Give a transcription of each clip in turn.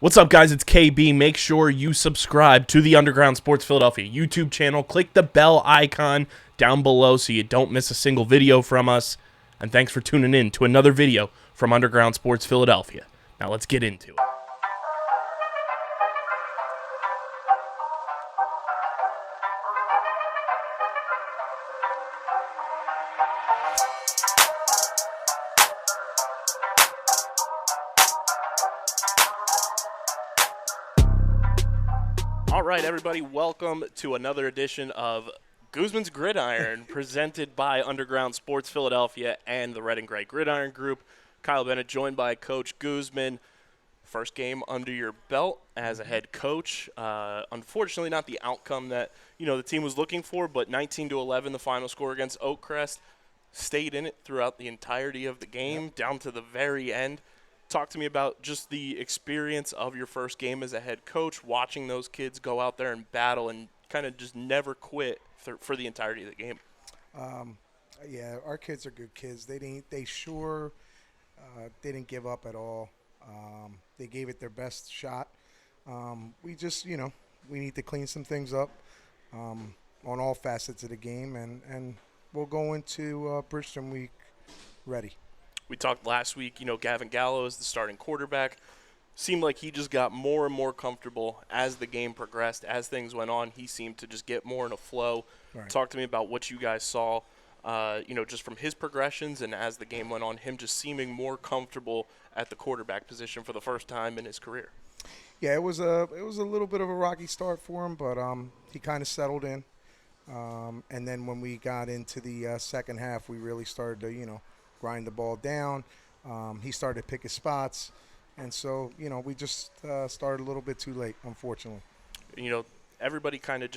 What's up, guys? It's KB. Make sure you subscribe to the Underground Sports Philadelphia YouTube channel. Click the bell icon down below so you don't miss a single video from us. And thanks for tuning in to another video from Underground Sports Philadelphia. Now let's get into it. All right, everybody, welcome to another edition of Guzman's Gridiron, presented by Underground Sports Philadelphia and the Red and Gray Gridiron Group. Kyle Bennett, joined by Coach Guzman. First game under your belt as a head coach. Unfortunately, not the outcome that the team was looking for, but 19-11, the final score against Oakcrest. Stayed in it throughout the entirety of the game, down to the very end. Talk to me about just the experience of your first game as a head coach, watching those kids go out there and battle and kind of just never quit for the entirety of the game. Yeah, our kids are good kids. They didn't give up at all. They gave it their best shot. We just, we need to clean some things up on all facets of the game, and we'll go into Bridgeton week ready. We talked last week, Gavin Gallo is the starting quarterback. Seemed like he just got more and more comfortable as the game progressed. As things went on, he seemed to just get more in a flow. Right. Talk to me about what you guys saw, just from his progressions and as the game went on, him just seeming more comfortable at the quarterback position for the first time in his career. Yeah, it was a little bit of a rocky start for him, but he kind of settled in. And then when we got into the second half, we really started to, grind the ball down. He started to pick his spots. And so, we just started a little bit too late, unfortunately. Everybody kind of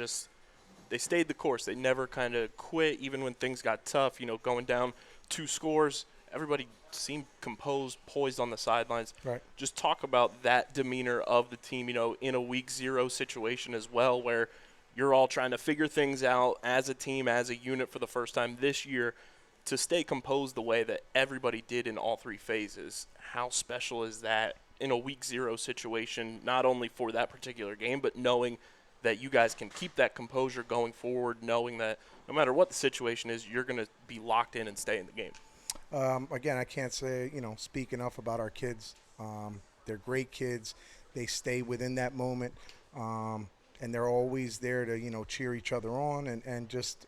they stayed the course. They never kind of quit, even when things got tough, going down 2 scores. Everybody seemed composed, poised on the sidelines. Right. Just talk about that demeanor of the team, in a week 0 situation as well, where you're all trying to figure things out as a team, as a unit for the first time this year. To stay composed the way that everybody did in all 3 phases, how special is that in a week 0 situation, not only for that particular game, but knowing that you guys can keep that composure going forward, knowing that no matter what the situation is, you're going to be locked in and stay in the game? Again, I can't speak enough about our kids. They're great kids. They stay within that moment, and they're always there to, cheer each other on and just,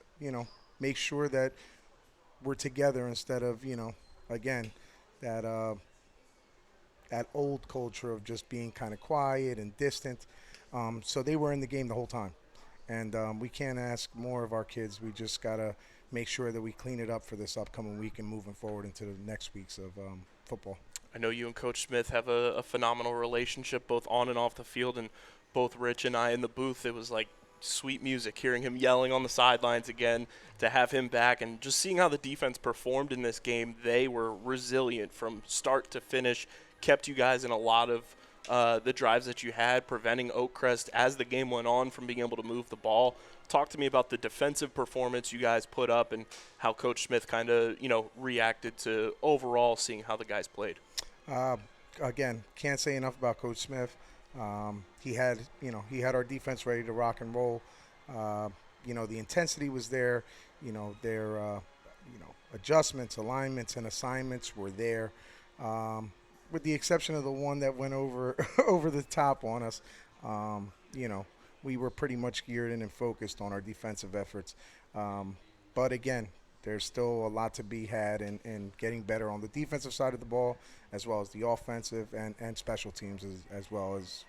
make sure that we're together instead of, again, that old culture of just being kind of quiet and distant. So they were in the game the whole time. And we can't ask more of our kids. We just got to make sure that we clean it up for this upcoming week and moving forward into the next weeks of football. I know you and Coach Smith have a phenomenal relationship both on and off the field, and both Rich and I in the booth, it was like sweet music, hearing him yelling on the sidelines again, to have him back, and just seeing how the defense performed in this game. They were resilient from start to finish, kept you guys in a lot of the drives that you had, preventing Oakcrest as the game went on from being able to move the ball. Talk to me about the defensive performance you guys put up and how Coach Smith kind of, reacted to overall seeing how the guys played. Again, can't say enough about Coach Smith. He had our defense ready to rock and roll. The intensity was there. Their adjustments, alignments, and assignments were there. With the exception of the one that went over the top on us, we were pretty much geared in and focused on our defensive efforts. But again, there's still a lot to be had in getting better on the defensive side of the ball, as well as the offensive and special teams, as well as,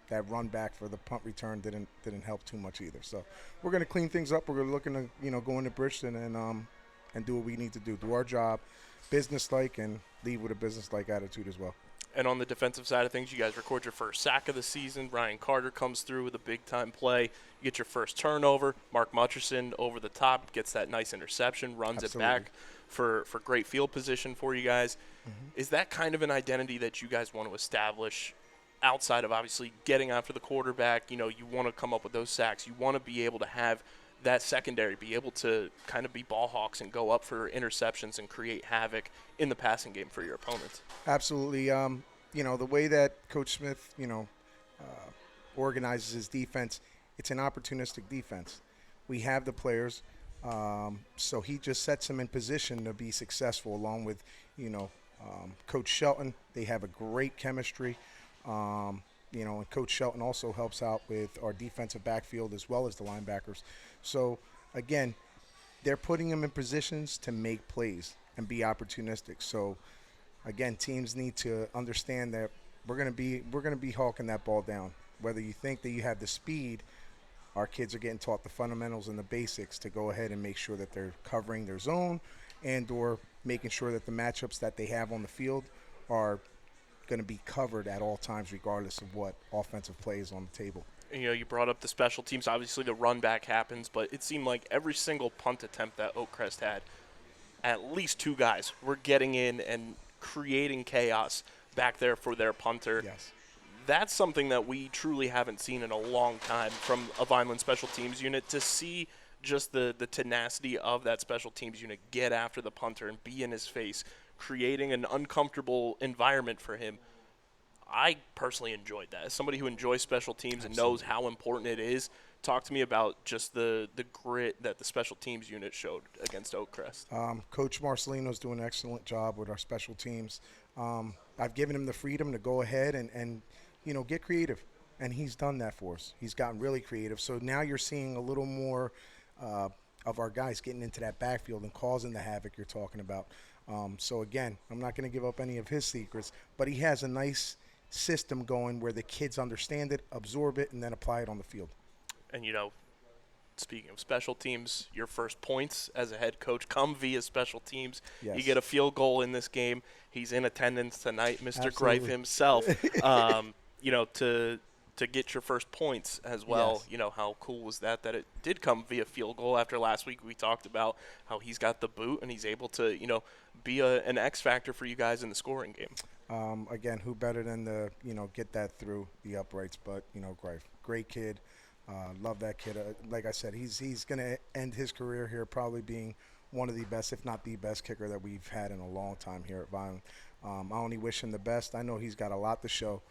that run back for the punt return didn't help too much either. So we're going to clean things up. We're looking to, go into Bridgeton and do what we need to do our job, business-like, and leave with a business-like attitude as well. And on the defensive side of things, you guys record your first sack of the season. Ryan Carter comes through with a big-time play. You get your first turnover. Mark Mutcherson over the top gets that nice interception, runs Absolutely. It back for great field position for you guys. Mm-hmm. Is that kind of an identity that you guys want to establish outside of obviously getting after the quarterback? You want to come up with those sacks. You want to be able to have that secondary, be able to kind of be ball hawks and go up for interceptions and create havoc in the passing game for your opponents. Absolutely. the way that Coach Smith, organizes his defense, it's an opportunistic defense. We have the players, so he just sets them in position to be successful. Along with, Coach Shelton, they have a great chemistry. And Coach Shelton also helps out with our defensive backfield as well as the linebackers. So again, they're putting them in positions to make plays and be opportunistic. So again, teams need to understand that we're going to be hawking that ball down. Whether you think that you have the speed, our kids are getting taught the fundamentals and the basics to go ahead and make sure that they're covering their zone and or making sure that the matchups that they have on the field are going to be covered at all times regardless of what offensive play is on the table. You brought up the special teams. Obviously, the run back happens, but it seemed like every single punt attempt that Oakcrest had, at least two guys were getting in and creating chaos back there for their punter. Yes. That's something that we truly haven't seen in a long time from a Vineland special teams unit. To see just the tenacity of that special teams unit get after the punter and be in his face, creating an uncomfortable environment for him. I personally enjoyed that. As somebody who enjoys special teams and knows how important it is, talk to me about just the grit that the special teams unit showed against Oakcrest. Coach Marcelino's doing an excellent job with our special teams. I've given him the freedom to go ahead and get creative, and he's done that for us. He's gotten really creative. So now you're seeing a little more of our guys getting into that backfield and causing the havoc you're talking about. So again, I'm not going to give up any of his secrets, but he has a nice system going where the kids understand it, absorb it, and then apply it on the field. And, speaking of special teams, your first points as a head coach come via special teams. Yes. You get a field goal in this game. He's in attendance tonight, Mr. Absolutely. Greif himself, to get your first points as well. Yes. How cool was that it did come via field goal after last week we talked about how he's got the boot and he's able to, be an X factor for you guys in the scoring game. Again, who better than to, get that through the uprights, but, Greif, great kid. Love that kid. Like I said, he's going to end his career here probably being one of the best, if not the best kicker that we've had in a long time here at Vineland. I only wish him the best. I know he's got a lot to show.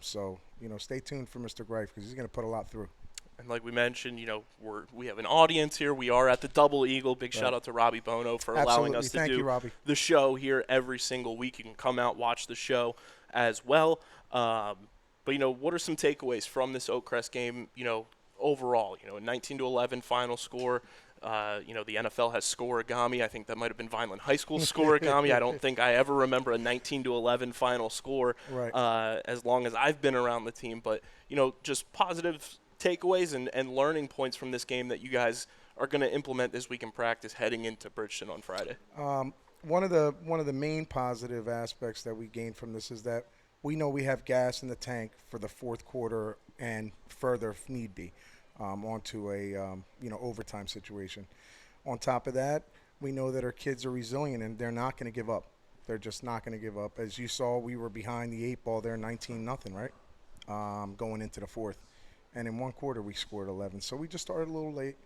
So, stay tuned for Mr. Greif because he's going to put a lot through. And like we mentioned, we have an audience here. We are at the Double Eagle. Big shout out to Robbie Bono for allowing us to do the show here every single week. You can come out, watch the show as well. But, what are some takeaways from this Oakcrest game, overall? A 19-11 final score. The NFL has scoregami. I think that might have been Vineland High School scoregami. I don't think I ever remember a 19-11 final score as long as I've been around the team. But, just positive takeaways and learning points from this game that you guys are going to implement this week in practice heading into Bridgeton on Friday. One of the main positive aspects that we gained from this is that we know we have gas in the tank for the fourth quarter and further if need be onto a overtime situation. On top of that, we know that our kids are resilient and they're not going to give up. They're just not going to give up. As you saw, we were behind the 8 ball there, 19-0, right? Going into the fourth. And in one quarter, we scored 11. So we just started a little late.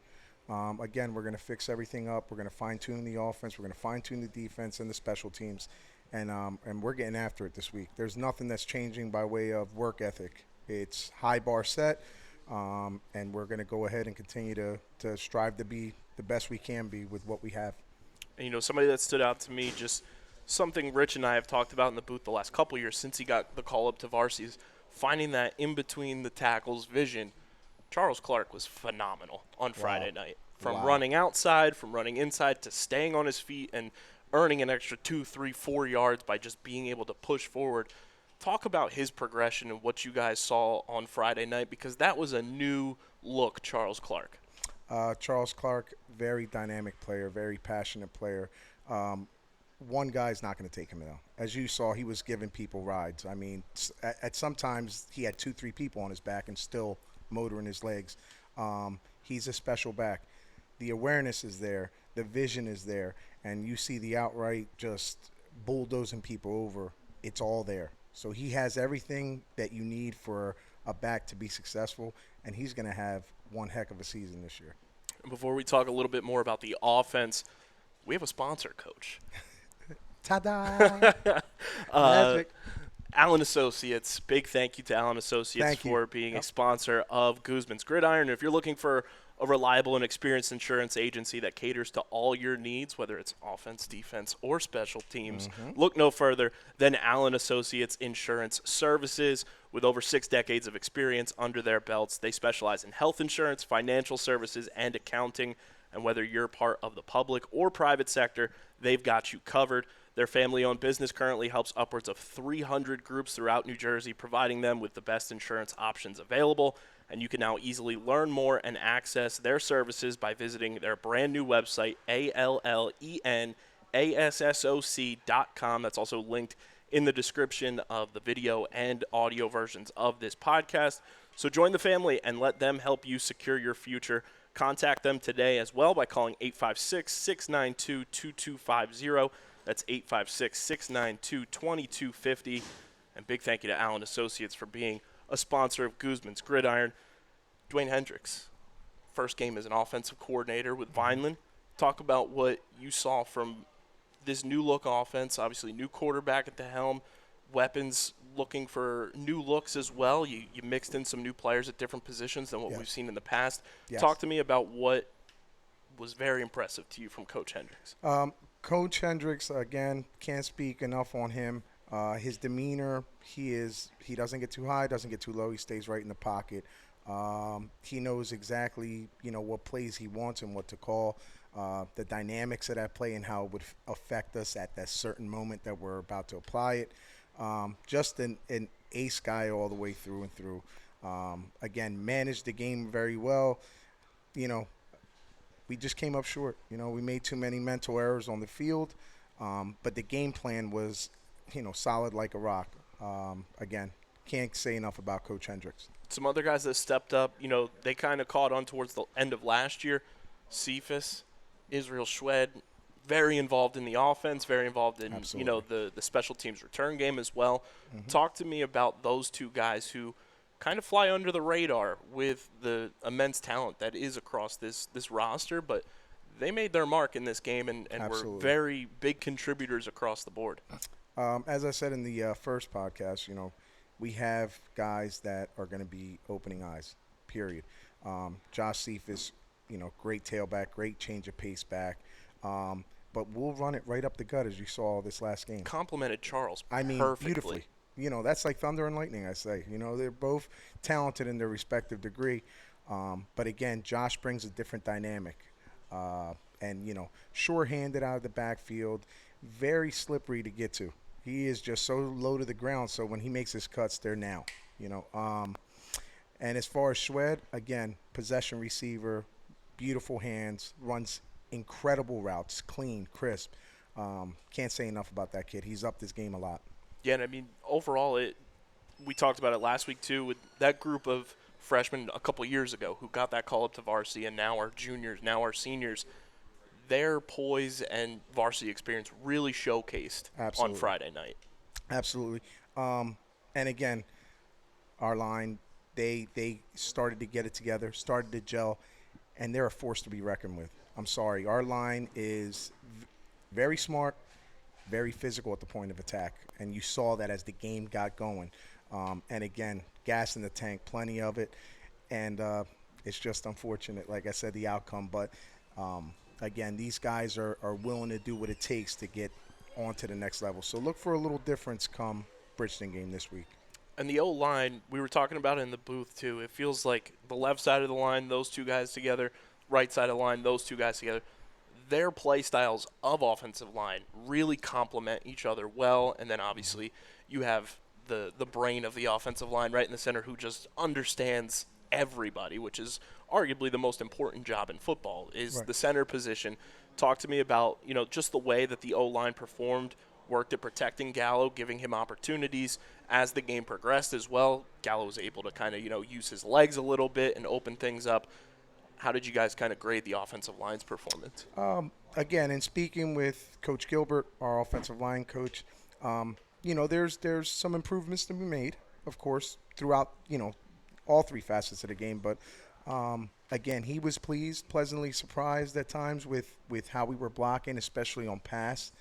Again, we're going to fix everything up. We're going to fine-tune the offense. We're going to fine-tune the defense and the special teams. And we're getting after it this week. There's nothing that's changing by way of work ethic. It's high bar set, and we're going to go ahead and continue to strive to be the best we can be with what we have. And, somebody that stood out to me, just something Rich and I have talked about in the booth the last couple of years since he got the call up to varsity is finding that in between the tackles vision. Charles Clark was phenomenal on Friday night. From running outside, from running inside, to staying on his feet and earning an extra 2, 3, 4 yards by just being able to push forward. Talk about his progression and what you guys saw on Friday night, because that was a new look Charles Clark. Charles Clark, very dynamic player, very passionate player. One guy's not going to take him out. As you saw, he was giving people rides. I mean, at sometimes he had 2, 3 people on his back and still motoring his legs. He's a special back. The awareness is there. The vision is there. And you see the outright just bulldozing people over. It's all there. So he has everything that you need for a back to be successful, and he's going to have one heck of a season this year. Before we talk a little bit more about the offense, we have a sponsor, Coach. Ta-da! Magic. Allen Associates, big thank you to Allen Associates Thank you. for being a Yep. sponsor of Guzman's Gridiron. If you're looking for a reliable and experienced insurance agency that caters to all your needs, whether it's offense, defense, or special teams, look no further than Allen Associates Insurance Services. With over 6 decades of experience under their belts, they specialize in health insurance, financial services, and accounting. And whether you're part of the public or private sector, they've got you covered. Their family-owned business currently helps upwards of 300 groups throughout New Jersey, providing them with the best insurance options available. And you can now easily learn more and access their services by visiting their brand new website, ALLENASSOC.com. That's also linked in the description of the video and audio versions of this podcast. So join the family and let them help you secure your future. Contact them today as well by calling 856-692-2250. That's 856-692-2250. And big thank you to Allen Associates for being a sponsor of Guzman's Gridiron. Dwayne Hendricks, first game as an offensive coordinator with Vineland. Talk about what you saw from this new look offense. Obviously, new quarterback at the helm, weapons looking for new looks as well. You mixed in some new players at different positions than what we've seen in the past. Yes. Talk to me about what was very impressive to you from Coach Hendricks. Coach Hendricks, again, can't speak enough on him. His demeanor, he doesn't get too high, doesn't get too low. He stays right in the pocket. He knows exactly, what plays he wants and what to call, the dynamics of that play and how it would affect us at that certain moment that we're about to apply it. Just an ace guy all the way through and through. Again, managed the game very well. We just came up short. We made too many mental errors on the field, but the game plan was, solid like a rock. Again, can't say enough about Coach Hendricks. Some other guys that stepped up, they kind of caught on towards the end of last year. Cephas, Israel Shwed, very involved in the offense, very involved in, Absolutely. the special teams return game as well. Talk to me about those two guys who kind of fly under the radar with the immense talent that is across this roster, but they made their mark in this game and were very big contributors across the board. As I said in the first podcast, we have guys that are going to be opening eyes, period. Josh Cephas, great tailback, great change of pace back. But we'll run it right up the gut as you saw this last game. Complimented Charles Beautifully. perfectly. That's like thunder and lightning, I say. They're both talented in their respective degree. But, again, Josh brings a different dynamic. And, sure-handed out of the backfield, very slippery to get to. He is just so low to the ground, so when he makes his cuts, they're now. And as far as Shwed, again, possession receiver, beautiful hands, runs incredible routes, clean, crisp. Can't say enough about that kid. He's upped his game a lot. Yeah, and overall, we talked about it last week too with that group of freshmen a couple years ago who got that call up to varsity and now are juniors, now are seniors. Their poise and varsity experience really showcased on Friday night. Absolutely. And again, our line, they started to get it together, started to gel, and they're a force to be reckoned with. I'm sorry. Our line is very smart, very physical at the point of attack, and you saw that as the game got going. And again, gas in the tank, plenty of it, and it's just unfortunate, like I said, the outcome. But again, these guys are willing to do what it takes to get on to the next level. So look for a little difference come Bridgeton game this week. And the O-line, we were talking about it in the booth too. It feels like the left side of the line, those two guys together, right side of the line, those two guys together. Their play styles of offensive line really complement each other well. And then obviously you have the brain of the offensive line right in the center who just understands everybody, which is arguably the most important job in football, is the center position. Talk to me about, just the way that the O-line performed, worked at protecting Gallo, giving him opportunities as the game progressed as well. Gallo was able to kind of, use his legs a little bit and open things up. How did you guys kind of grade the offensive line's performance? Again, in speaking with Coach Gilbert, our offensive line coach, there's some improvements to be made, of course, throughout, all three facets of the game. But, again, he was pleasantly surprised at times with how we were blocking, especially on pass.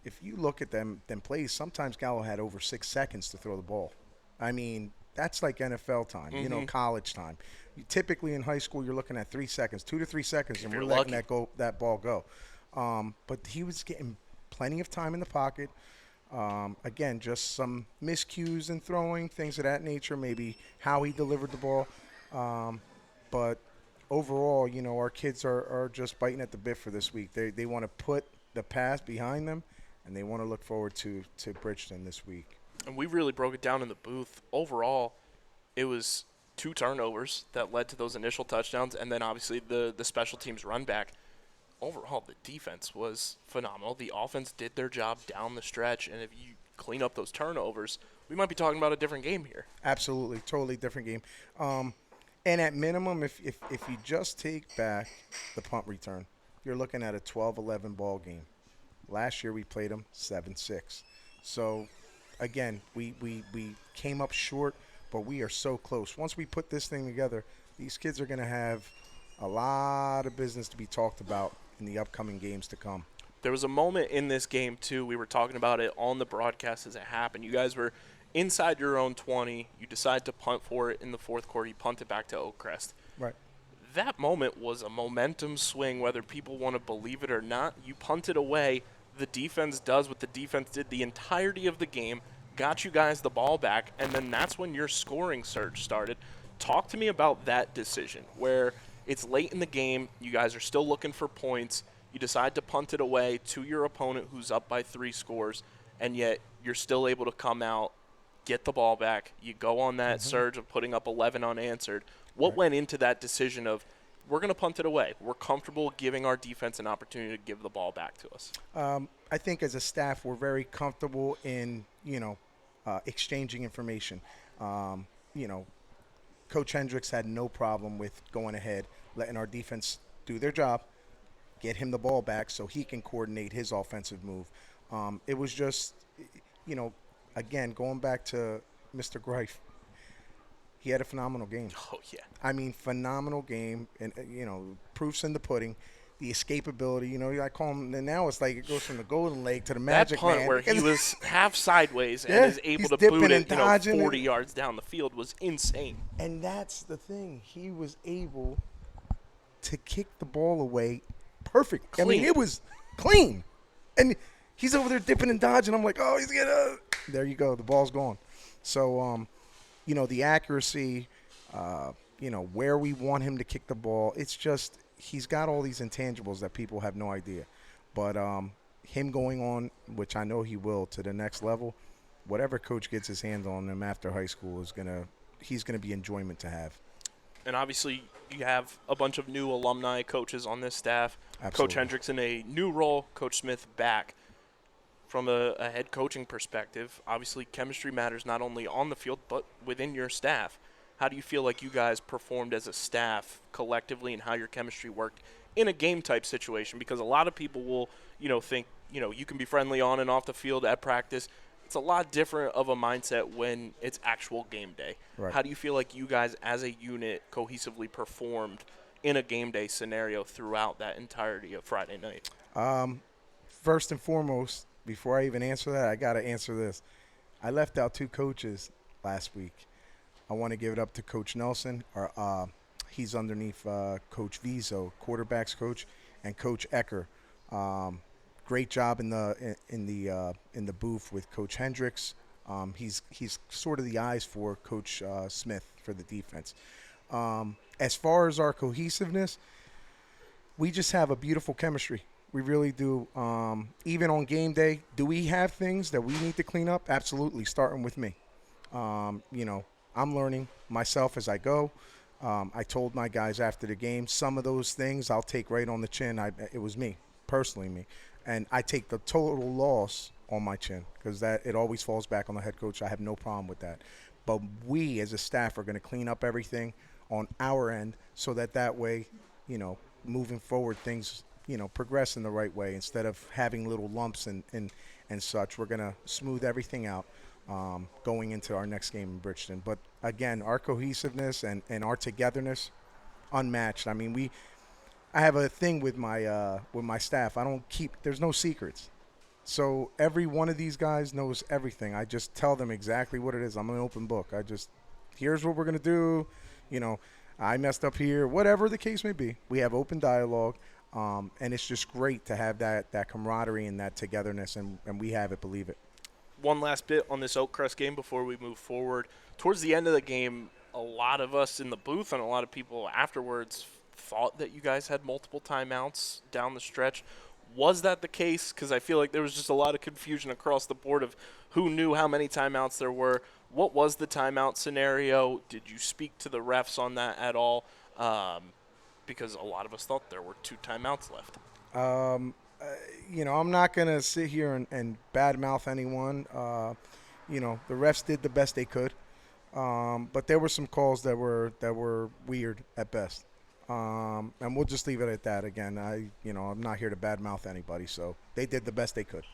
if you look at them plays, sometimes Gallo had over 6 seconds to throw the ball. I mean, that's like NFL time, college time. Typically in high school, you're looking at 3 seconds, 2 to 3 seconds, and we're letting that ball go. But he was getting plenty of time in the pocket. Again, just some miscues in throwing, things of that nature, maybe how he delivered the ball. But overall, our kids are just biting at the bit for this week. They want to put the past behind them, and they want to look forward to Bridgeton this week. And we really broke it down in the booth. Overall, it was 2 turnovers that led to those initial touchdowns, and then obviously the special teams run back. Overall, the defense was phenomenal. The offense did their job down the stretch, and if you clean up those turnovers, we might be talking about a different game here. Absolutely, totally different game. And at minimum, if you just take back the punt return, you're looking at a 12-11 ball game. Last year we played them 7-6. So, again, we came up short, but we are so close. Once we put this thing together, these kids are going to have a lot of business to be talked about in the upcoming games to come. There was a moment in this game, too. We were talking about it on the broadcast as it happened. You guys were inside your own 20. You decide to punt for it in the fourth quarter. You punt it back to Oakcrest. Right. That moment was a momentum swing, whether people want to believe it or not. You punt it away. The defense does what the defense did the entirety of the game, got you guys the ball back, and then that's when your scoring surge started. Talk to me about that decision where it's late in the game, you guys are still looking for points, you decide to punt it away to your opponent who's up by 3 scores, and yet you're still able to come out, get the ball back, you go on that surge of putting up 11 unanswered. What went into that decision of, we're going to punt it away, we're comfortable giving our defense an opportunity to give the ball back to us? I think as a staff, we're very comfortable in, exchanging information. Coach Hendricks had no problem with going ahead, letting our defense do their job, get him the ball back so he can coordinate his offensive move. It was just, again, going back to Mr. Greif, he had a phenomenal game. Oh, yeah. I mean, phenomenal game, and, proofs in the pudding. The escapability, I call him, and now it's like it goes from the golden leg to the magic man. That punt where he was half sideways and is able to boot it 40 yards down the field was insane. And that's the thing. He was able to kick the ball away perfect. Clean. I mean, it was clean. And he's over there dipping and dodging. I'm like, oh, he's going to – there you go. The ball's gone. So, the accuracy, where we want him to kick the ball, it's just – he's got all these intangibles that people have no idea. But him going on, which I know he will, to the next level, whatever coach gets his hands on him after high school he's gonna be enjoyment to have. And obviously you have a bunch of new alumni coaches on this staff. Absolutely. Coach Hendricks in a new role, Coach Smith back. From a head coaching perspective, obviously chemistry matters not only on the field but within your staff. How do you feel like you guys performed as a staff collectively and how your chemistry worked in a game-type situation? Because a lot of people will, think, you can be friendly on and off the field at practice. It's a lot different of a mindset when it's actual game day. Right. How do you feel like you guys as a unit cohesively performed in a game day scenario throughout that entirety of Friday night? First and foremost, before I even answer that, I got to answer this. I left out 2 coaches last week. I want to give it up to Coach Nelson. He's underneath Coach Vizo, quarterbacks coach, and Coach Ecker. Great job in the booth with Coach Hendricks. He's sort of the eyes for Coach Smith for the defense. As far as our cohesiveness, we just have a beautiful chemistry. We really do. Even on game day, do we have things that we need to clean up? Absolutely, starting with me. I'm learning myself as I go. I told my guys after the game, some of those things I'll take right on the chin. It was me, personally me. And I take the total loss on my chin because it always falls back on the head coach. I have no problem with that. But we as a staff are going to clean up everything on our end so that way, moving forward, things, progress in the right way instead of having little lumps and such. We're going to smooth everything out. Going into our next game in Bridgeton. But, again, our cohesiveness and our togetherness, unmatched. I mean, I have a thing with my staff. There's no secrets. So every one of these guys knows everything. I just tell them exactly what it is. I'm an open book. Here's what we're going to do. You know, I messed up here, whatever the case may be. We have open dialogue, and it's just great to have that camaraderie and that togetherness, and we have it, believe it. One last bit on this Oakcrest game before we move forward. Towards the end of the game, a lot of us in the booth and a lot of people afterwards thought that you guys had multiple timeouts down the stretch. Was that the case? Because I feel like there was just a lot of confusion across the board of who knew how many timeouts there were. What was the timeout scenario? Did you speak to the refs on that at all? Because a lot of us thought there were 2 timeouts left. I'm not going to sit here and badmouth anyone. The refs did the best they could. But there were some calls that were weird at best. And we'll just leave it at that. Again, I'm not here to badmouth anybody, so they did the best they could.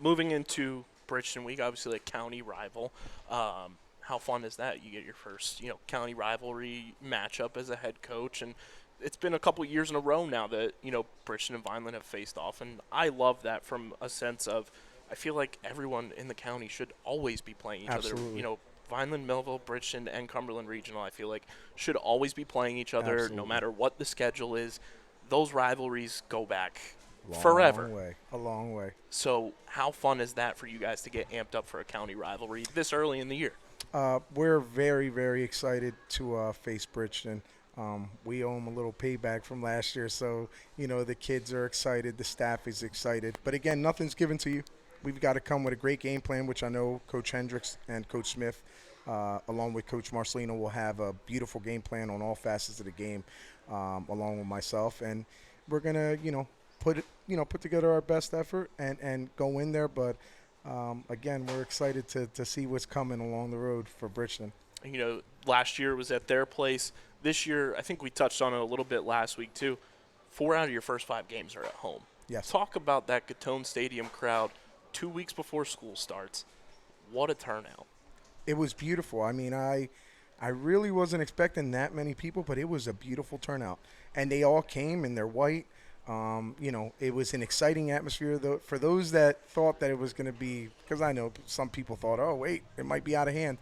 Moving into Bridgeton week, obviously a county rival. How fun is that? You get your first, county rivalry matchup as a head coach, and it's been a couple years in a row now that, Bridgeton and Vineland have faced off, and I love that from a sense of I feel like everyone in the county should always be playing each Absolutely. other. Vineland, Millville, Bridgeton, and Cumberland Regional, I feel like, should always be playing each other Absolutely. no matter what the schedule is. Those rivalries go back Long forever. way. A long way. So how fun is that for you guys to get amped up for a county rivalry this early in the year? We're very, very excited to face Bridgeton. We owe them a little payback from last year, so, the kids are excited, the staff is excited. But, again, nothing's given to you. We've got to come with a great game plan, which I know Coach Hendricks and Coach Smith, along with Coach Marcelino, will have a beautiful game plan on all facets of the game, along with myself. And we're going to, put together our best effort and go in there. But, again, we're excited to see what's coming along the road for Bridgeton. Last year was at their place. This year, I think we touched on it a little bit last week too. 4 out of your first 5 games are at home. Yes. Talk about that Gittone Stadium crowd 2 weeks before school starts. What a turnout. It was beautiful. I mean, I really wasn't expecting that many people, but it was a beautiful turnout. And they all came in their white. It was an exciting atmosphere for those that thought that it was going to be, because I know some people thought, oh, wait, it might be out of hand.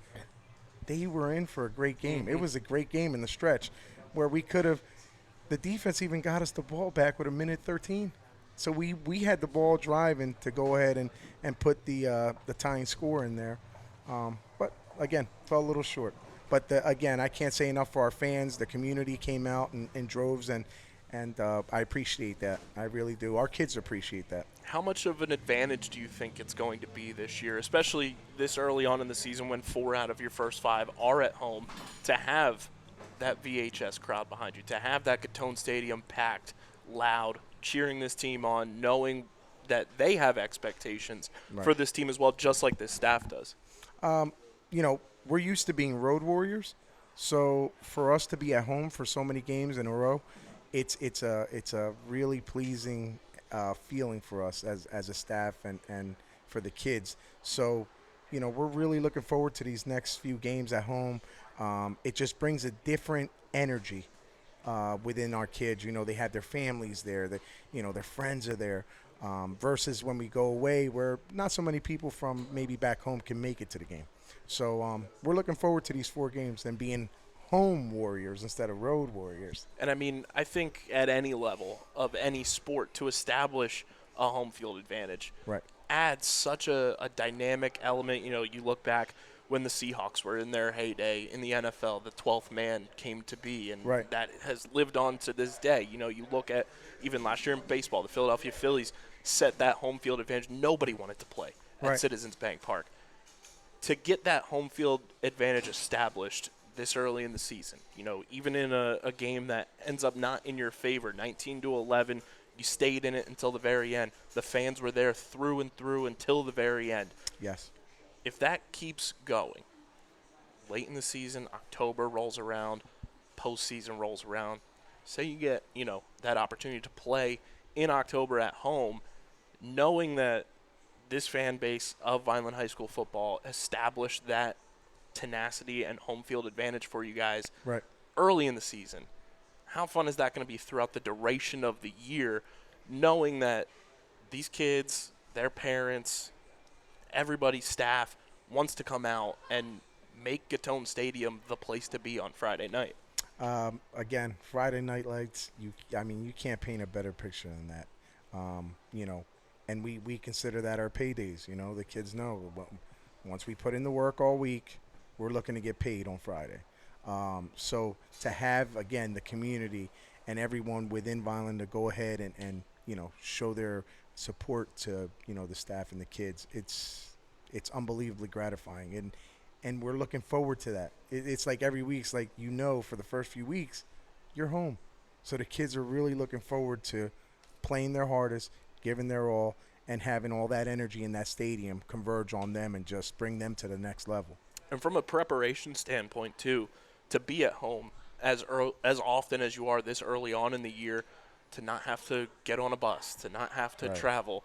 They were in for a great game. It was a great game in the stretch where we could have – the defense even got us the ball back with 1:13. So we had the ball driving to go ahead and put the tying score in there. But, again, fell a little short. But, again, I can't say enough for our fans. The community came out in droves, and I appreciate that. I really do. Our kids appreciate that. How much of an advantage do you think it's going to be this year, especially this early on in the season when 4 out of your first 5 are at home, to have that VHS crowd behind you, to have that Gittone Stadium packed, loud, cheering this team on, knowing that they have expectations for this team as well, just like this staff does? We're used to being road warriors, so for us to be at home for so many games in a row, it's a really pleasing feeling for us as a staff and for the kids. So, we're really looking forward to these next few games at home. It just brings a different energy within our kids. They have their families there. Their friends are there. Versus when we go away, where not so many people from maybe back home can make it to the game. So we're looking forward to these 4 games and being home warriors instead of road warriors. And I think at any level of any sport, to establish a home field advantage adds such a dynamic element. You look back when the Seahawks were in their heyday in the NFL, the 12th man came to be, and that has lived on to this day. You look at even last year in baseball, the Philadelphia Phillies set that home field advantage. Nobody wanted to play at Citizens Bank Park. To get that home field advantage established this early in the season, even in a game that ends up not in your favor, 19-11, you stayed in it until the very end. The fans were there through and through until the very end. Yes. If that keeps going, late in the season, October rolls around, postseason rolls around, say you get, that opportunity to play in October at home, knowing that this fan base of Vineland High School football established that tenacity and home field advantage for you guys early in the season. How fun is that going to be throughout the duration of the year, knowing that these kids their parents, everybody, staff, wants to come out and make Gittone Stadium the place to be on Friday night? Again, Friday night lights. You can't paint a better picture than that. You know, and we consider that our paydays. You know, the kids know once we put in the work all week, we're looking to get paid on Friday. So to have again the community and everyone within Vineland to go ahead and show their support to the staff and the kids, it's unbelievably gratifying, and we're looking forward to that. It's like every week, it's like for the first few weeks, you're home, so the kids are really looking forward to playing their hardest, giving their all, and having all that energy in that stadium converge on them and just bring them to the next level. And from a preparation standpoint, too, to be at home as often as you are this early on in the year, to not have to get on a bus, to not have to travel.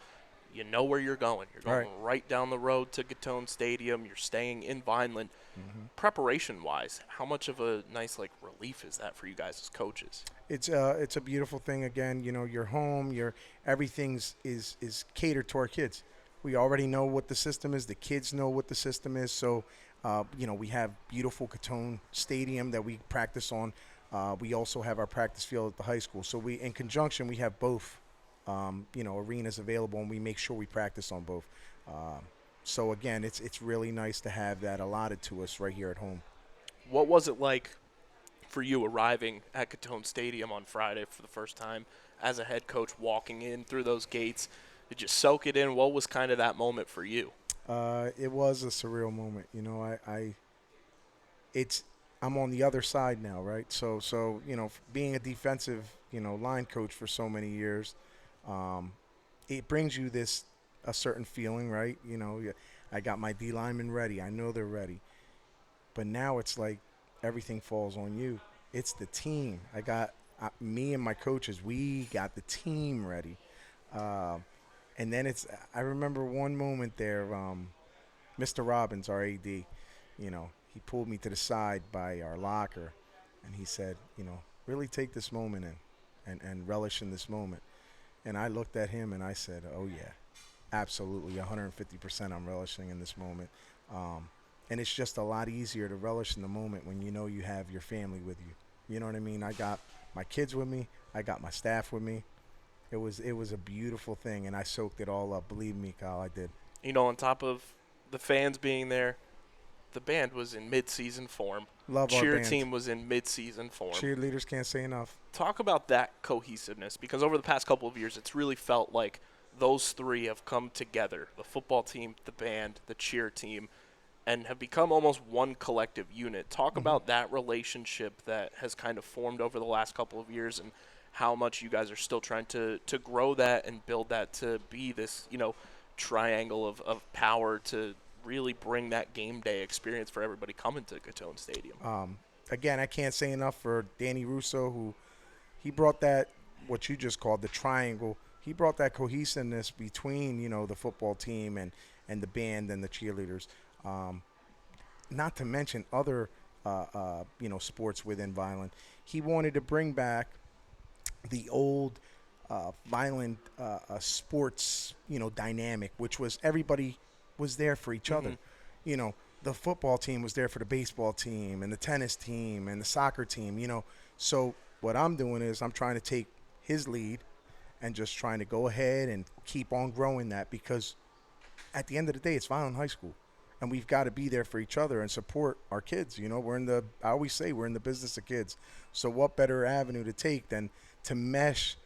You know where you're going. You're going right down the road to Gittone Stadium. You're staying in Vineland. Mm-hmm. Preparation-wise, how much of a nice relief is that for you guys as coaches? It's a beautiful thing. Again, you're home. Everything's is catered to our kids. We already know what the system is. The kids know what the system is. So, we have beautiful Gittone Stadium that we practice on. We also have our practice field at the high school. So in conjunction, we have both, arenas available, and we make sure we practice on both. So again, it's really nice to have that allotted to us right here at home. What was it like for you arriving at Gittone Stadium on Friday for the first time as a head coach, walking in through those gates? Did you soak it in? What was kind of that moment for you? It was a surreal moment. I'm on the other side now, right? So being a defensive, line coach for so many years, it brings you a certain feeling, right? I got my D linemen ready. I know they're ready. But now it's like everything falls on you. It's the team. I got me and my coaches. We got the team ready. And then I remember one moment there, Mr. Robbins, our AD, he pulled me to the side by our locker, and he said, really take this moment and relish in this moment. And I looked at him and I said, oh, yeah, absolutely, 150% I'm relishing in this moment. And it's just a lot easier to relish in the moment when you have your family with you. You know what I mean? I got my kids with me. I got my staff with me. It was a beautiful thing, and I soaked it all up. Believe me, Kyle, I did. On top of the fans being there, the band was in mid-season form. Love our band. Cheer team was in mid-season form. Cheerleaders can't say enough. Talk about that cohesiveness, because over the past couple of years, it's really felt like those three have come together, the football team, the band, the cheer team, and have become almost one collective unit. Talk about that relationship that has kind of formed over the last couple of years and how much you guys are still trying to grow that and build that to be this, triangle of power to really bring that game day experience for everybody coming to Gittone Stadium. Again, I can't say enough for Danny Russo, who he brought that, what you just called the triangle. He brought that cohesiveness between, the football team and the band and the cheerleaders. Not to mention other, sports within Vineland. He wanted to bring back the old Vineland sports, dynamic, which was everybody was there for each other. The football team was there for the baseball team and the tennis team and the soccer team, So what I'm doing is I'm trying to take his lead and just trying to go ahead and keep on growing that, because at the end of the day, it's Vineland High School, and we've got to be there for each other and support our kids. I always say we're in the business of kids. So what better avenue to take than to mesh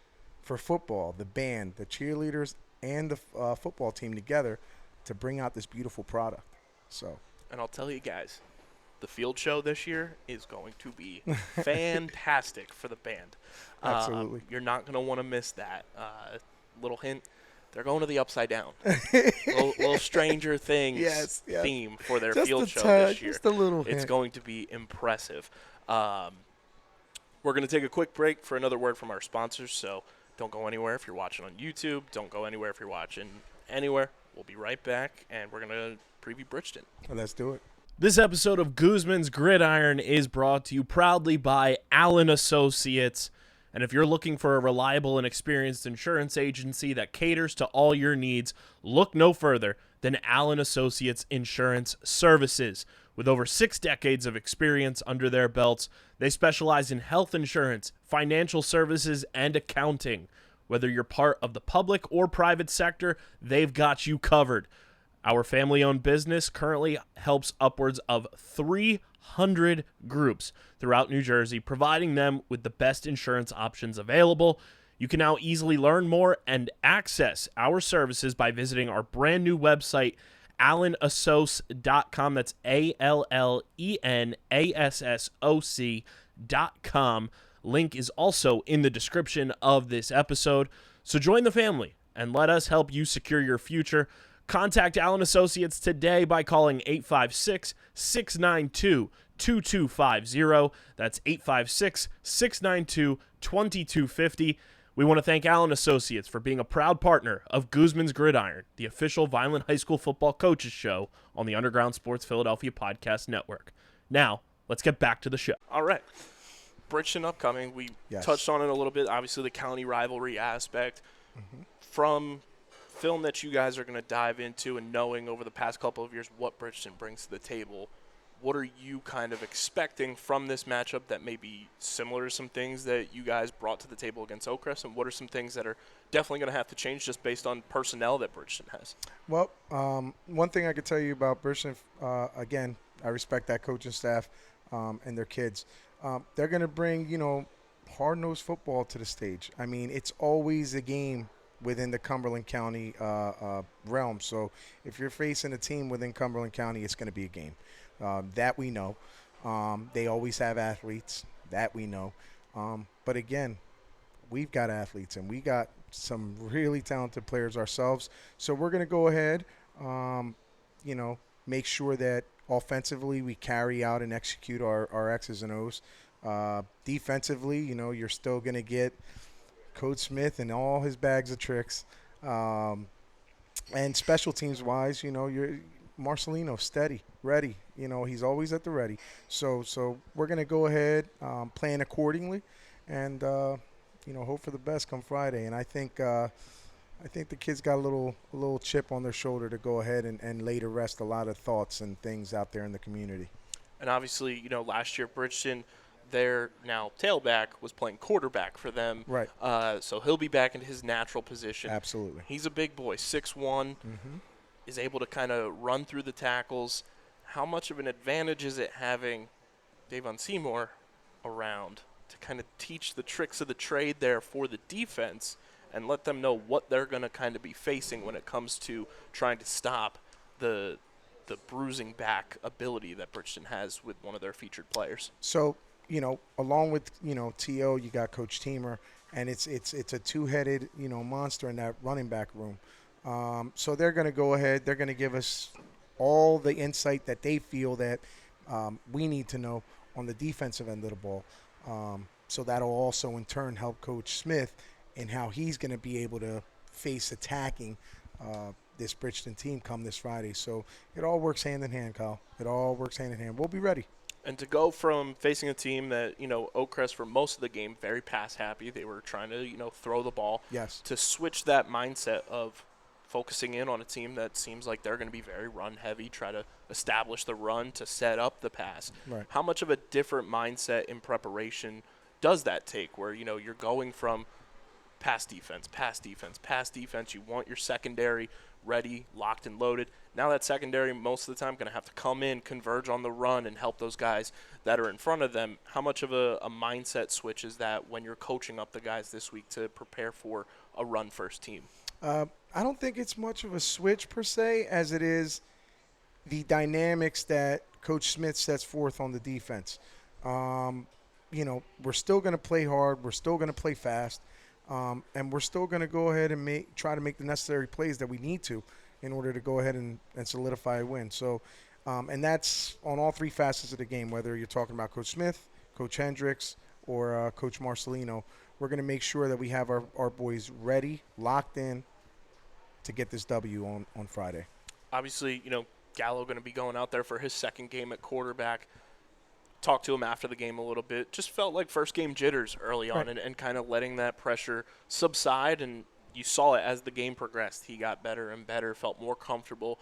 for football, the band, the cheerleaders, and the football team together to bring out this beautiful product. And I'll tell you guys, the field show this year is going to be fantastic for the band. Absolutely. You're not going to want to miss that. Little hint, they're going to the Upside Down. little Stranger Things theme for their field show this year. Just a little It's hint. going to be impressive. We're going to take a quick break for another word from our sponsors, so don't go anywhere if you're watching on YouTube. Don't go anywhere if you're watching anywhere. We'll be right back, and we're going to preview Bridgeton. Let's do it. This episode of Guzman's Gridiron is brought to you proudly by Allen Associates. And if you're looking for a reliable and experienced insurance agency that caters to all your needs, look no further than Allen Associates Insurance Services. With over 6 decades of experience under their belts, they specialize in health insurance, financial services, and accounting. Whether you're part of the public or private sector, they've got you covered. Our family-owned business currently helps upwards of 300 groups throughout New Jersey, providing them with the best insurance options available. You can now easily learn more and access our services by visiting our brand new website, AllenAssoc.com. That's ALLENASSOC.com. Link is also in the description of this episode. So join the family and let us help you secure your future. Contact Allen Associates today by calling 856-692-2250. That's 856-692-2250. We want to thank Allen Associates for being a proud partner of Guzman's Gridiron, the official Vineland High School football coaches show on the Underground Sports Philadelphia Podcast Network. Now, let's get back to the show. All right. Bridgeton upcoming. We touched on it a little bit. Obviously, the county rivalry aspect. From film that you guys are going to dive into and knowing over the past couple of years what Bridgeton brings to the table, what are you kind of expecting from this matchup that may be similar to some things that you guys brought to the table against Oakcrest, and what are some things that are definitely going to have to change just based on personnel that Bridgeton has? Well, one thing I could tell you about Bridgeton, again, I respect that coaching staff and their kids. They're going to bring, hard-nosed football to the stage. I mean, it's always a game within the Cumberland County realm. So if you're facing a team within Cumberland County, it's going to be a game. That we know. They always have athletes. That we know. But again, we've got athletes, and we got some really talented players ourselves. So we're going to go ahead, make sure that offensively we carry out and execute our X's and O's. Defensively, you're still going to get Coach Smith and all his bags of tricks. And special teams wise, you're Marcelino, steady, ready. He's always at the ready. So we're going to go ahead, plan accordingly, and hope for the best come Friday. And I think the kids got a little chip on their shoulder to go ahead and lay to rest a lot of thoughts and things out there in the community. And obviously, last year Bridgeton, their now tailback, was playing quarterback for them. Right. So he'll be back in his natural position. Absolutely. He's a big boy, 6'1", is able to kind of run through the tackles. How much of an advantage is it having Davon Seymour around to kind of teach the tricks of the trade there for the defense and let them know what they're going to kind of be facing when it comes to trying to stop the bruising back ability that Bridgeton has with one of their featured players? So, along with, T.O., you got Coach Teamer, and it's a two-headed, monster in that running back room. So they're going to go ahead. They're going to give us all the insight that they feel that we need to know on the defensive end of the ball. So that'll also, in turn, help Coach Smith in how he's going to be able to face attacking this Bridgeton team come this Friday. So it all works hand in hand, Kyle. It all works hand in hand. We'll be ready. And to go from facing a team that, Oakcrest for most of the game, very pass happy, they were trying to, throw the ball. Yes. To switch that mindset of focusing in on a team that seems like they're going to be very run heavy, try to establish the run to set up the pass. Right. How much of a different mindset in preparation does that take where, you're going from pass defense, pass defense, pass defense. You want your secondary ready, locked and loaded. Now that secondary most of the time going to have to come in, converge on the run, and help those guys that are in front of them. How much of a mindset switch is that when you're coaching up the guys this week to prepare for a run-first team? I don't think it's much of a switch per se as it is the dynamics that Coach Smith sets forth on the defense. We're still going to play hard. We're still going to play fast. And we're still going to go ahead and try to make the necessary plays that we need to in order to go ahead and solidify a win. So, and that's on all three facets of the game, whether you're talking about Coach Smith, Coach Hendricks, or Coach Marcelino. We're going to make sure that we have our boys ready, locked in to get this W on Friday. Obviously, Gallo going to be going out there for his second game at quarterback. talked to him after the game a little bit. Just felt like first game jitters early on, Right. and kind of letting that pressure subside. And you saw it as the game progressed. He got better and better, felt more comfortable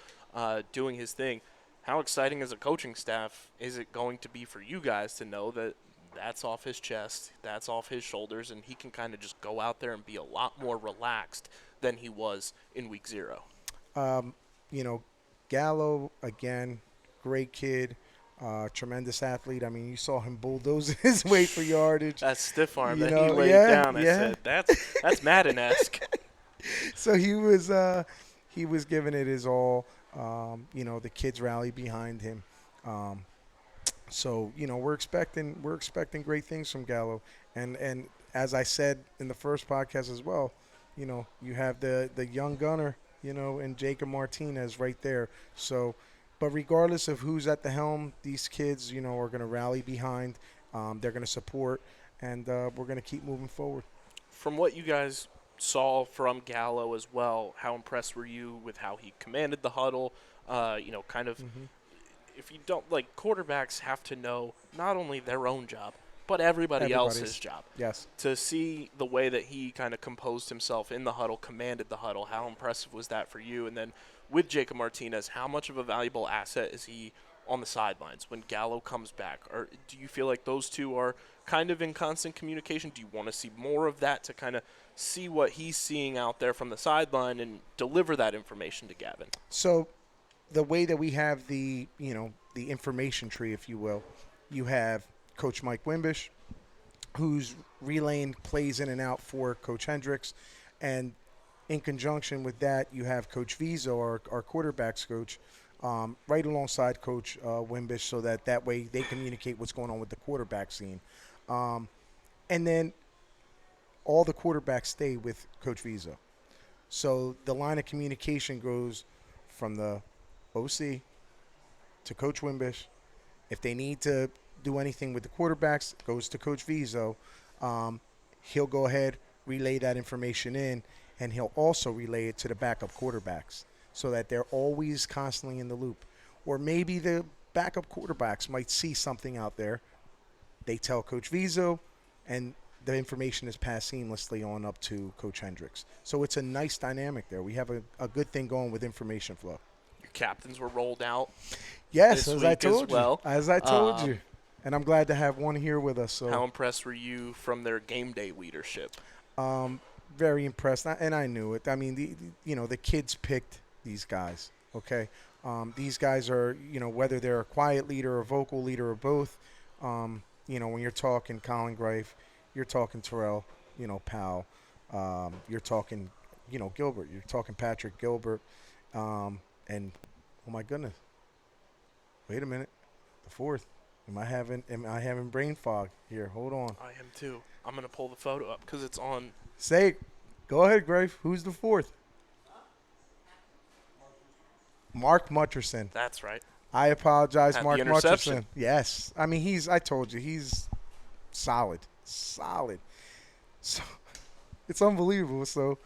doing his thing. How exciting as a coaching staff is it going to be for you guys to know that that's off his chest, that's off his shoulders, and he can kind of just go out there and be a lot more relaxed than he was in week 0? You know, Gallo, again, great kid, tremendous athlete. I mean, you saw him bulldoze his way for yardage. That stiff arm You that he know, laid yeah, down, I yeah. said, that's Madden-esque. So he was giving it his all. You know, the kids rallied behind him. So you know, we're expecting great things from Gallo. And as I said in the first podcast as well, you know, you have the young gunner, you know, and Jacob Martinez right there. So, but regardless of who's at the helm, these kids, you know, are going to rally behind. They're going to support, and we're going to keep moving forward. From what you guys saw from Gallo as well, how impressed were you with how he commanded the huddle? You know, kind of, if you don't, like, quarterbacks have to know not only their own job, but everybody else's job. Yes. To see the way that he kind of composed himself in the huddle, commanded the huddle, how impressive was that for you? And then with Jacob Martinez, how much of a valuable asset is he on the sidelines when Gallo comes back? Or do you feel like those two are kind of in constant communication? Do you want to see more of that to kind of see what he's seeing out there from the sideline and deliver that information to Gavin? So the way that we have the, you know, the information tree, if you will, you have Coach Mike Wimbish, who's relaying plays in and out for Coach Hendricks. And in conjunction with that, you have Coach Vizo, our quarterbacks coach, right alongside Coach Wimbish, so that way they communicate what's going on with the quarterback scene. And then all the quarterbacks stay with Coach Vizo. So the line of communication goes from the OC to Coach Wimbish. If they need to do anything with the quarterbacks, it goes to Coach Vizo. He'll go ahead, relay that information in, and he'll also relay it to the backup quarterbacks so that they're always constantly in the loop. Or maybe the backup quarterbacks might see something out there. They tell Coach Vizo, and the information is passed seamlessly on up to Coach Hendricks. So it's a nice dynamic there. We have a good thing going with information flow. Your captains were rolled out. Yes, this as week I told as well. you. As I told you. And I'm glad to have one here with us. So How impressed were you from their game day leadership? very impressed, and I knew it. I mean, the kids picked these guys. Okay, these guys are, whether they're a quiet leader, a vocal leader, or both. When you're talking Colin Greif, you're talking Terrell, Powell, you're talking, Gilbert, you're talking Patrick Gilbert, and oh my goodness, wait a minute, the fourth. Am I having brain fog here? Hold on. I am too. I'm gonna pull the photo up because it's on. Say it. Go ahead, Greif. Who's the fourth? Mark Mutcherson. That's right. I apologize, Had Mark the interception. Mutcherson. Yes. I mean, I told you, he's solid. Solid. So it's unbelievable. So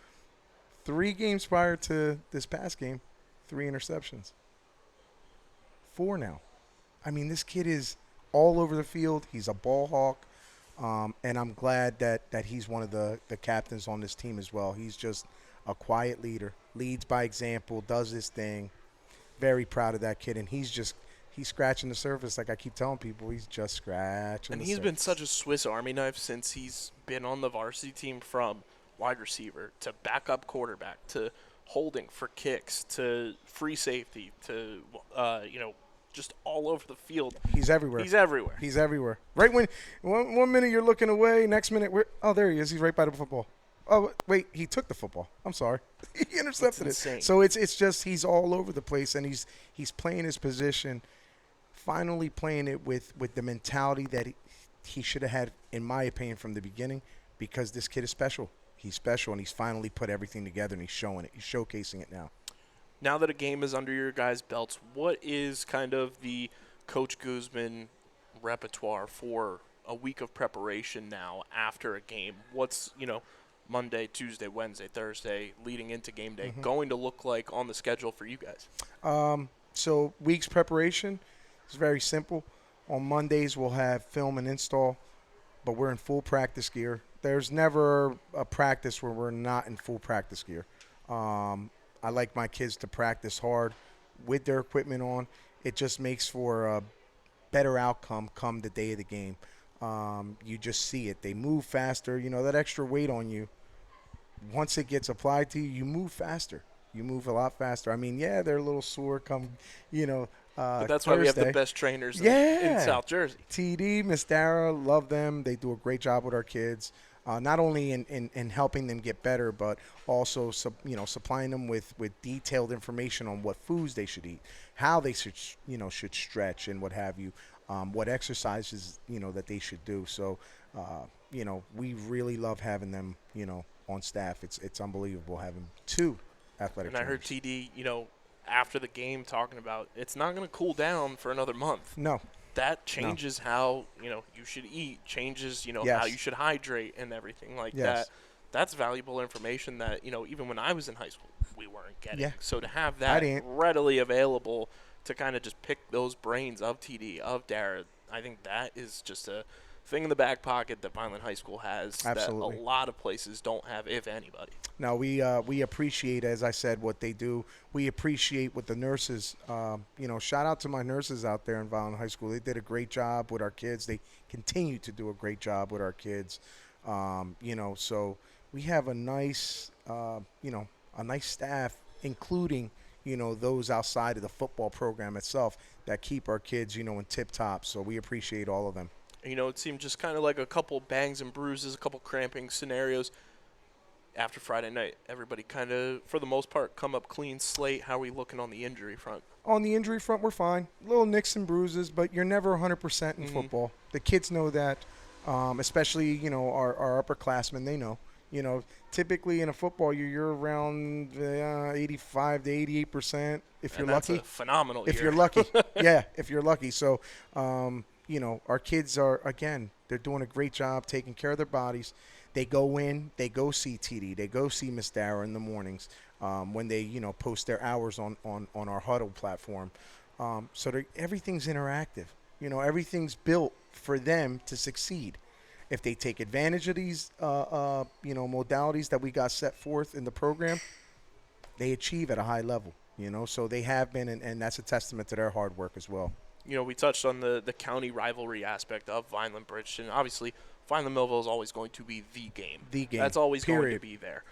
3 games prior to this past game, 3 interceptions. 4 now. I mean, this kid is all over the field. He's a ball hawk. And I'm glad that he's one of the captains on this team as well. He's just a quiet leader, leads by example, does his thing. Very proud of that kid, and he's scratching the surface. Like I keep telling people, he's just scratching. And the he's surface. been such a Swiss Army knife since he's been on the varsity team, from wide receiver to backup quarterback to holding for kicks to free safety to just all over the field. He's everywhere. He's everywhere. He's everywhere. Right when one minute you're looking away, next minute there he is. He's right by the football. Oh wait, he took the football. I'm sorry, he intercepted insane. it. So it's just he's all over the place, and he's playing his position, finally playing it with the mentality that he should have had, in my opinion, from the beginning, because this kid is special. He's special, and he's finally put everything together, and he's showing it. He's showcasing it now. Now that a game is under your guys' belts, what is kind of the Coach Guzman repertoire for a week of preparation now after a game? What's, Monday, Tuesday, Wednesday, Thursday, leading into game day, going to look like on the schedule for you guys? So week's preparation is very simple. On Mondays, we'll have film and install, but we're in full practice gear. There's never a practice where we're not in full practice gear. I like my kids to practice hard with their equipment on. It just makes for a better outcome come the day of the game. You just see it. They move faster. You know, that extra weight on you, once it gets applied to you, you move faster. You move a lot faster. I mean, yeah, they're a little sore come, But that's Thursday. why we have the best trainers in South Jersey. TD, Miss Dara, love them. They do a great job with our kids, not only in helping them get better, but also supplying them with detailed information on what foods they should eat, how they should stretch and what have you, what exercises that they should do. So we really love having them on staff. It's unbelievable having two athletic And I heard trainers. TD, after the game talking about it's not going to cool down for another month. No. That changes how, you should eat, changes, Yes. how you should hydrate and everything like Yes. that. That's valuable information that, even when I was in high school, we weren't getting. Yeah. So to have I that didn't. readily available to kind of just pick those brains of TD, of Dara, I think that is just a thing in the back pocket that Vineland High School has Absolutely. that a lot of places don't have, if anybody. Now we appreciate, as I said, what they do. We appreciate what the nurses. Shout out to my nurses out there in Vineland High School. They did a great job with our kids. They continue to do a great job with our kids. So we have a nice, a nice staff, including those outside of the football program itself that keep our kids in tip top. So we appreciate all of them. It seemed just kind of like a couple bangs and bruises, a couple cramping scenarios. After Friday night, everybody kind of, for the most part, come up clean slate. How are we looking on the injury front? On the injury front, we're fine. Little nicks and bruises, but you're never 100% in football. The kids know that, especially, our upperclassmen, they know. Typically in a football year, you're around 85 to 88% if you're That's lucky. a phenomenal If year. you're lucky. Yeah, if you're lucky. So, our kids are, again, they're doing a great job taking care of their bodies. They go in, they go see TD, they go see Miss Dara in the mornings when they, post their hours on our huddle platform. So everything's interactive. Everything's built for them to succeed. If they take advantage of these, modalities that we got set forth in the program, they achieve at a high level. So they have been, and that's a testament to their hard work as well. We touched on the county rivalry aspect of Vineland Bridgeton. Obviously, Vineland Millville is always going to be the game. The game. That's always going to Period. be there.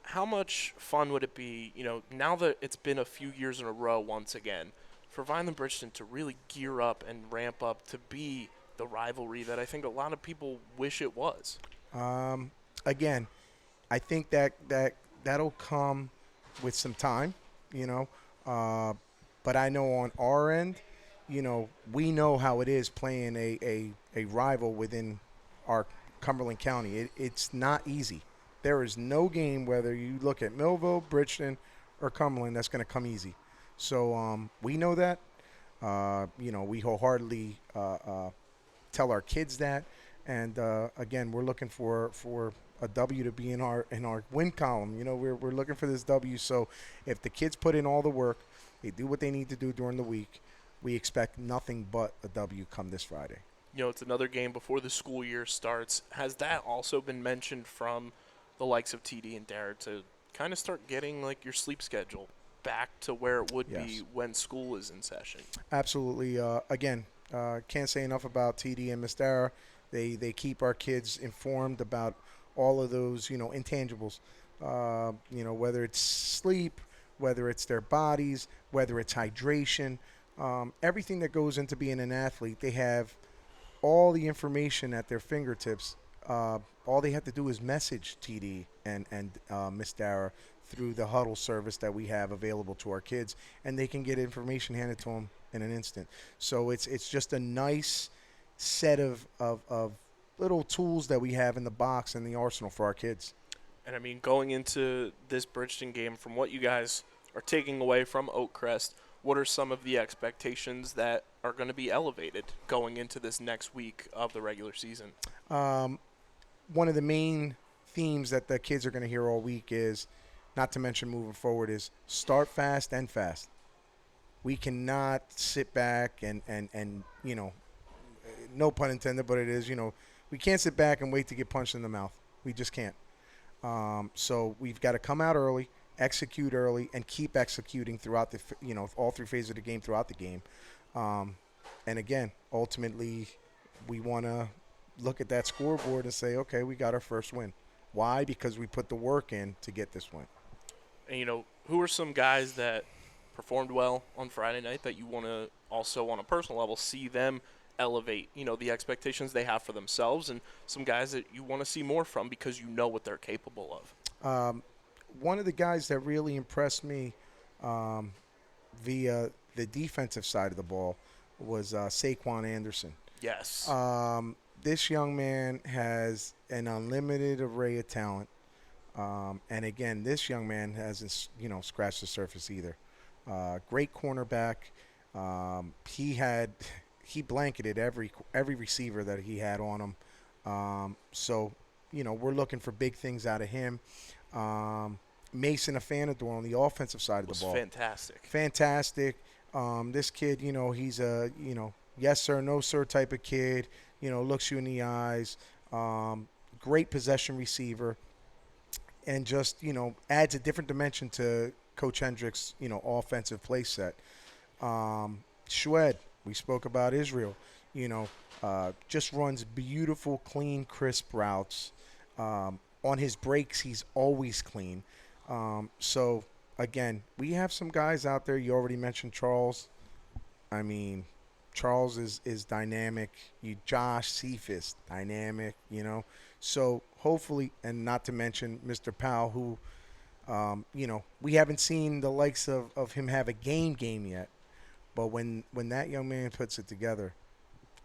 How much fun would it be, now that it's been a few years in a row once again, for Vineland Bridgeton to really gear up and ramp up to be the rivalry that I think a lot of people wish it was? Again, I think that'll come with some time, but I know on our end, we know how it is playing a rival within our Cumberland County. It's not easy. There is no game, whether you look at Millville, Bridgeton, or Cumberland, that's going to come easy. So we know that. We wholeheartedly tell our kids that. And, again, we're looking for a W to be in our win column. We're looking for this W. So if the kids put in all the work, they do what they need to do during the week, we expect nothing but a W come this Friday. It's another game before the school year starts. Has that also been mentioned from the likes of TD and Dara to kind of start getting like your sleep schedule back to where it would be when school is in session? Absolutely. Again, can't say enough about TD and Miss Dara. They keep our kids informed about all of those, intangibles. Whether it's sleep, whether it's their bodies, whether it's hydration, everything that goes into being an athlete. They have all the information at their fingertips. All they have to do is message TD and Miss Dara through the huddle service that we have available to our kids, and they can get information handed to them in an instant. So it's just a nice set of little tools that we have in the box and the arsenal for our kids. And, I mean, going into this Bridgeton game, from what you guys are taking away from Oakcrest, what are some of the expectations that are going to be elevated going into this next week of the regular season? One of the main themes that the kids are going to hear all week is, not to mention moving forward, is start fast and fast. We cannot sit back and no pun intended, but it is. We can't sit back and wait to get punched in the mouth. We just can't. So we've got to come out early, execute early, and keep executing throughout all 3 phases of the game throughout the game. And again, ultimately, we want to look at that scoreboard and say, okay, we got our first win. Why? Because we put the work in to get this win. And, who are some guys that performed well on Friday night that you want to also, on a personal level, see them elevate, the expectations they have for themselves, and some guys that you want to see more from because you know what they're capable of? One of the guys that really impressed me via the defensive side of the ball was Saquon Anderson. Yes. This young man has an unlimited array of talent. And again, this young man hasn't, scratched the surface either. Great cornerback. He blanketed every receiver that he had on him. So, we're looking for big things out of him. Mason Afanador on the offensive side of the ball. Fantastic. This kid, he's a, yes sir, no sir type of kid. Looks you in the eyes. Great possession receiver. And just, adds a different dimension to Coach Hendrick's, offensive play set. Shwed, we spoke about Israel, just runs beautiful, clean, crisp routes. On his breaks, he's always clean. So, again, we have some guys out there. You already mentioned Charles. I mean, Charles is dynamic. Josh Cephas, dynamic, So, hopefully, and not to mention Mr. Powell, who, we haven't seen the likes of him have a game yet. But when that young man puts it together,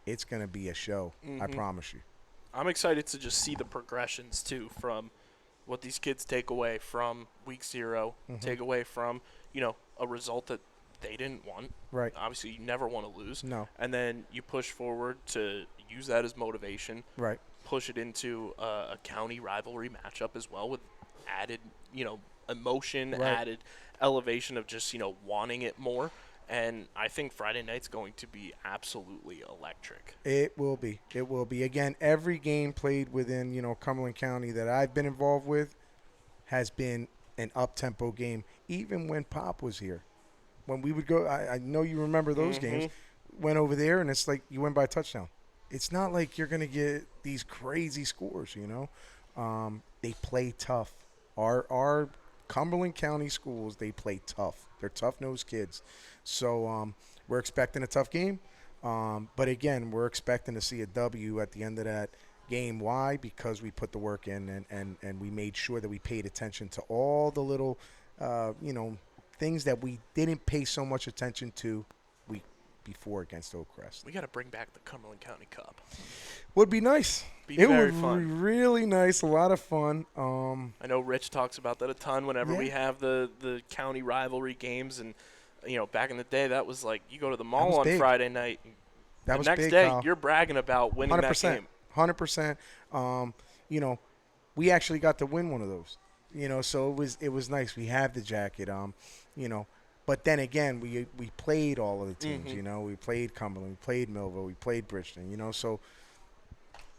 it's going to be a show. Mm-hmm. I promise you. I'm excited to just see the progressions, too, from what these kids take away from week 0, mm-hmm. take away from, a result that they didn't want. Right. Obviously, you never want to lose. No. And then you push forward to use that as motivation. Right. Push it into a county rivalry matchup as well with added, emotion, right. added elevation of just, wanting it more. And I think Friday night's going to be absolutely electric. It will be. It will be. Again, every game played within, Cumberland County that I've been involved with has been an up-tempo game, even when Pop was here. When we would go, I know you remember those mm-hmm. games, went over there, and it's like you went by a touchdown. It's not like you're going to get these crazy scores, They play tough. Our Cumberland County schools, they play tough. They're tough-nosed kids. So we're expecting a tough game. But, again, we're expecting to see a W at the end of that game. Why? Because we put the work in and we made sure that we paid attention to all the little, things that we didn't pay so much attention to week before against Oakcrest. We got to bring back the Cumberland County Cup. Would be nice. It would be really nice, a lot of fun. I know Rich talks about that a ton whenever we have the county rivalry games. And, back in the day, that was like you go to the mall on Friday night. That was the next big, day, Kyle. You're bragging about winning 100%, that game. 100%. We actually got to win one of those. So it was nice. We have the jacket. But then again, we played all of the teams. Mm-hmm. We played Cumberland, we played Millville, we played Bridgeton. So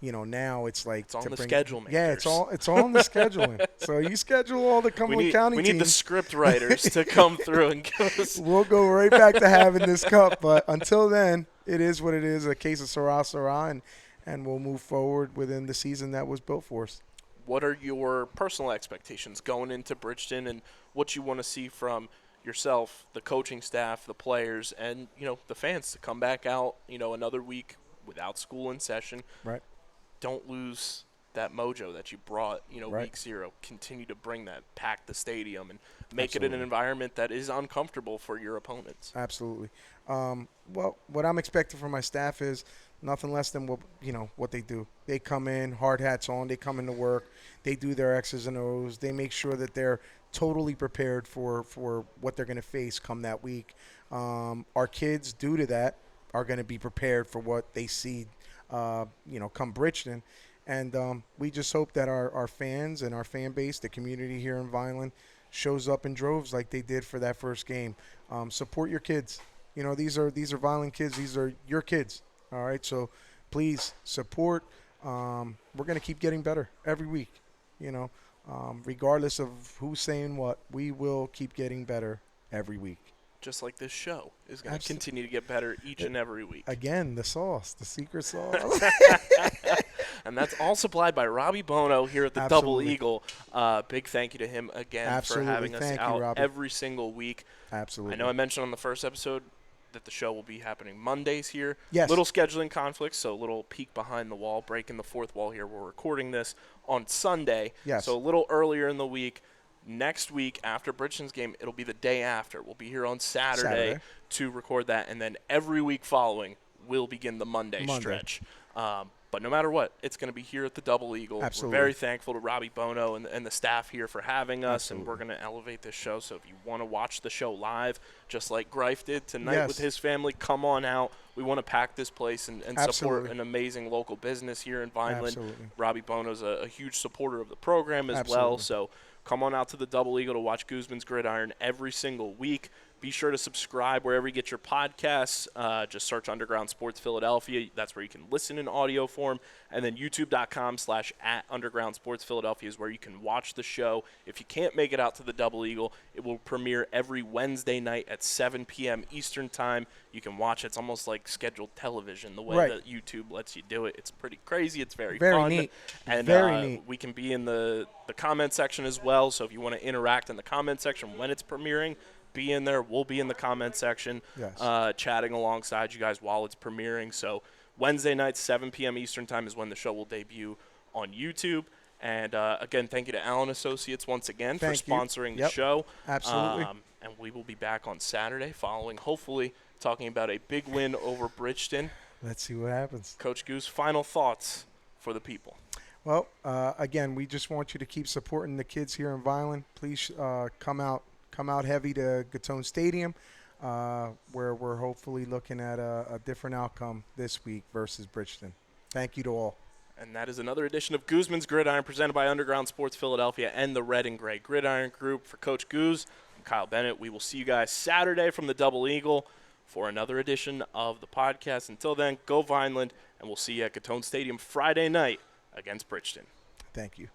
now it's like it's on the schedule. Yeah, it's all on the scheduling. So you schedule all the Cumberland County teams. We need the script writers to come through and give us. We'll go right back to having this cup, but until then, it is what it is. A case of Sarah, and we'll move forward within the season that was built for us. What are your personal expectations going into Bridgeton, and what you want to see from yourself, the coaching staff, the players, and the fans to come back out another week without school in session? Right. Don't lose that mojo that you brought right. week 0. Continue to bring that, pack the stadium, and make it an environment that is uncomfortable for your opponents. Absolutely. Well, what I'm expecting from my staff is nothing less than what they do. They come in, hard hats on, they come into work, they do their X's and O's, they make sure that they're totally prepared for what they're going to face come that week. Our kids, due to that, are going to be prepared for what they see, come Bridgeton. And we just hope that our fans and our fan base, the community here in Vineland, shows up in droves like they did for that first game. Support your kids. These are Vineland kids. These are your kids. All right, so please support. We're going to keep getting better every week. Regardless of who's saying what, we will keep getting better every week. Just like this show is going to continue to get better each and every week. Again, the sauce, the secret sauce. And that's all supplied by Robbie Bono here at the Double Eagle. Big thank you to him again for having us out every single week. Absolutely. I know I mentioned on the first episode that the show will be happening Mondays here. Yes. Little scheduling conflicts, so a little peek behind the wall, breaking the fourth wall here. We're recording this on Sunday, yes. So a little earlier in the week. Next week after Bridgeton's game, it'll be the day after. We'll be here on Saturday to record that, and then every week following we'll begin the Monday. Stretch. But no matter what, it's going to be here at the Double Eagle. Absolutely. We're very thankful to Robbie Bono and the staff here for having us, Absolutely. And we're going to elevate this show. So if you want to watch the show live, just like Greif did tonight with his family, come on out. We want to pack this place and support an amazing local business here in Vineland. Absolutely. Robbie Bono's a huge supporter of the program as well. So come on out to the Double Eagle to watch Guzman's Gridiron every single week. Be sure to subscribe wherever you get your podcasts. Just search Underground Sports Philadelphia. That's where you can listen in audio form. And then youtube.com/@Underground Sports Philadelphia is where you can watch the show. If you can't make it out to the Double Eagle, it will premiere every Wednesday night at 7 p.m. Eastern Time. You can watch it. It's almost like scheduled television, the way that YouTube lets you do it. It's pretty crazy. It's very fun. Neat. And very neat. We can be in the comment section as well. So if you want to interact in the comment section when it's premiering, be in there. We'll be in the comment section chatting alongside you guys while it's premiering. So Wednesday night, 7 p.m. Eastern Time is when the show will debut on YouTube. And, again, thank you to Allen Associates once again for sponsoring the show. Absolutely. And we will be back on Saturday following, hopefully, talking about a big win over Bridgeton. Let's see what happens. Coach Goose, final thoughts for the people. Well, again, we just want you to keep supporting the kids here in Vineland. Please come out heavy to Gittone Stadium, where we're hopefully looking at a different outcome this week versus Bridgeton. Thank you to all. And that is another edition of Guzman's Gridiron, presented by Underground Sports Philadelphia and the Red and Gray Gridiron Group. For Coach Goose, I'm Kyle Bennett. We will see you guys Saturday from the Double Eagle for another edition of the podcast. Until then, go Vineland, and we'll see you at Gittone Stadium Friday night against Bridgeton. Thank you.